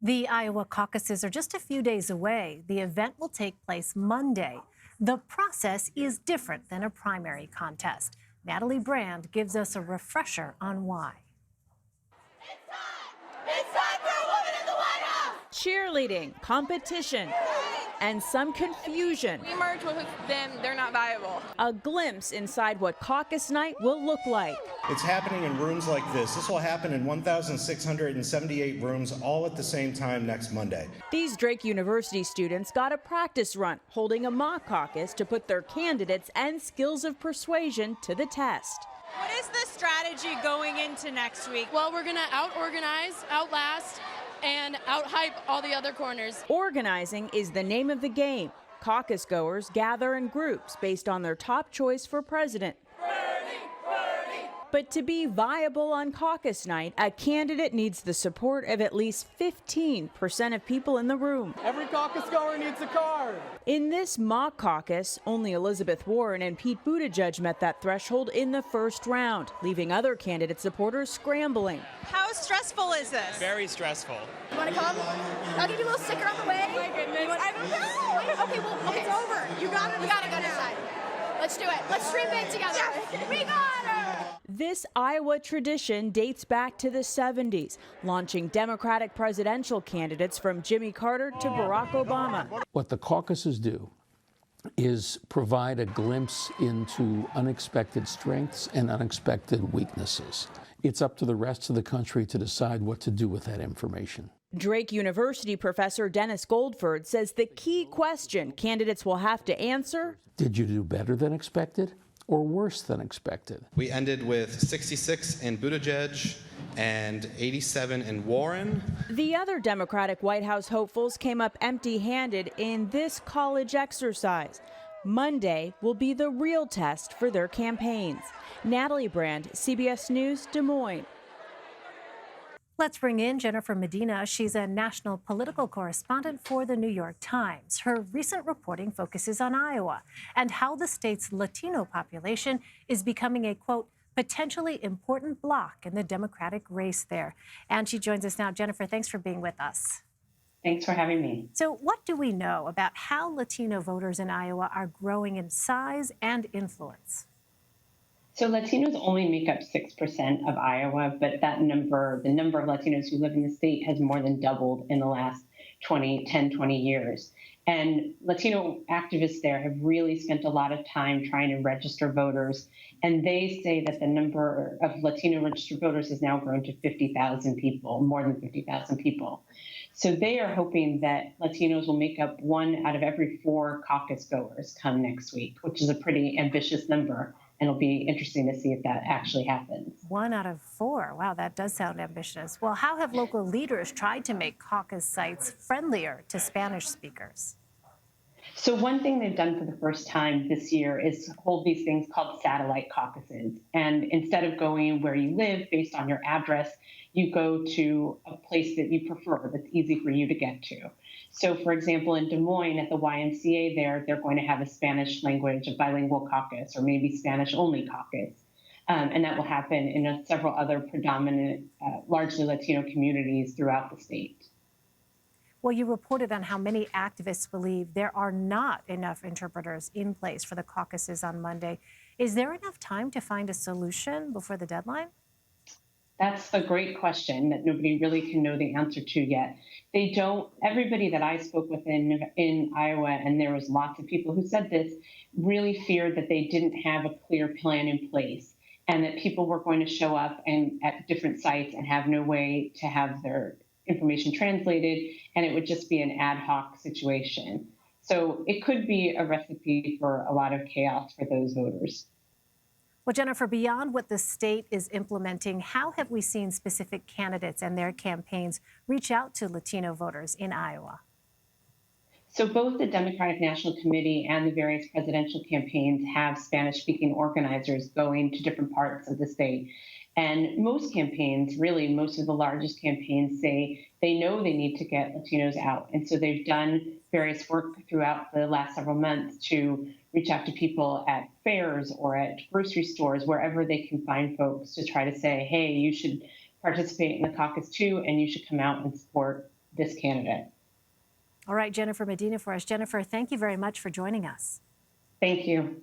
The Iowa caucuses are just a few days away. The event will take place Monday. The process is different than a primary contest. Natalie Brand gives us a refresher on why. It's time for a woman in the White House! Cheerleading, competition, and some confusion. We merge with them, they're not viable. A glimpse inside what caucus night will look like. It's happening in rooms like this. This will happen in 1,678 rooms all at the same time next Monday. These Drake University students got a practice run holding a mock caucus to put their candidates and skills of persuasion to the test. What is the strategy going into next week? Well, we're going to out-organize, outlast, and out-hype all the other corners. Organizing is the name of the game. Caucus goers gather in groups based on their top choice for president. But to be viable on caucus night, a candidate needs the support of at least 15% of people in the room. Every caucus goer needs a card. In this mock caucus, only Elizabeth Warren and Pete Buttigieg met that threshold in the first round, leaving other candidate supporters scrambling. How stressful is this? Very stressful. You want to come? I'll give you a little sticker on the way. Oh my goodness. I don't know. Okay, well, okay. It's over. You got it. We got to go decide. Let's do it. Let's dream big together. Yes. We got her. This Iowa tradition dates back to the 70s, launching Democratic presidential candidates from Jimmy Carter to Barack Obama. What the caucuses do is provide a glimpse into unexpected strengths and unexpected weaknesses. It's up to the rest of the country to decide what to do with that information. Drake University professor Dennis Goldford says the key question candidates will have to answer: did you do better than expected or worse than expected? We ended with 66 in Buttigieg and 87 in Warren. The other Democratic White House hopefuls came up empty-handed in this college exercise. Monday will be the real test for their campaigns. Natalie Brand, CBS News, Des Moines. Let's bring in Jennifer Medina. She's a national political correspondent for the New York Times. Her recent reporting focuses on Iowa and how the state's Latino population is becoming a, quote, potentially important bloc in the Democratic race there. And she joins us now. Jennifer, thanks for being with us. Thanks for having me. So what do we know about how Latino voters in Iowa are growing in size and influence? So Latinos only make up 6% of Iowa, but that number, the number of Latinos who live in the state, has more than doubled in the last 20 years. And Latino activists there have really spent a lot of time trying to register voters. And they say that the number of Latino registered voters has now grown to 50,000 people, more than 50,000 people. So they are hoping that Latinos will make up 1 out of every 4 caucus goers come next week, which is a pretty ambitious number. And it'll be interesting to see if that actually happens. 1 out of 4. Wow, that does sound ambitious. Well, how have local leaders tried to make caucus sites friendlier to Spanish speakers? So one thing they've done for the first time this year is hold these things called satellite caucuses. And instead of going where you live based on your address, you go to a place that you prefer, that's easy for you to get to. So, for example, in Des Moines at the YMCA there, they're going to have a Spanish language, a bilingual caucus, or maybe Spanish-only caucus. And that will happen in several other predominant, largely Latino communities throughout the state. Well, you reported on how many activists believe there are not enough interpreters in place for the caucuses on Monday. Is there enough time to find a solution before the deadline? That's a great question that nobody really can know the answer to yet. They don't, everybody that I spoke with in Iowa, and there was lots of people who said this, really feared that they didn't have a clear plan in place and that people were going to show up and at different sites and have no way to have their information translated, and it would just be an ad hoc situation. So it could be a recipe for a lot of chaos for those voters. Well, Jennifer, beyond what the state is implementing, how have we seen specific candidates and their campaigns reach out to Latino voters in Iowa? So both the Democratic National Committee and the various presidential campaigns have Spanish-speaking organizers going to different parts of the state. And most campaigns, really most of the largest campaigns, say they know they need to get Latinos out. And so they've done various work throughout the last several months to reach out to people at fairs or at grocery stores, wherever they can find folks, to try to say, hey, you should participate in the caucus too, and you should come out and support this candidate. All right, Jennifer Medina for us. Jennifer, thank you very much for joining us. Thank you.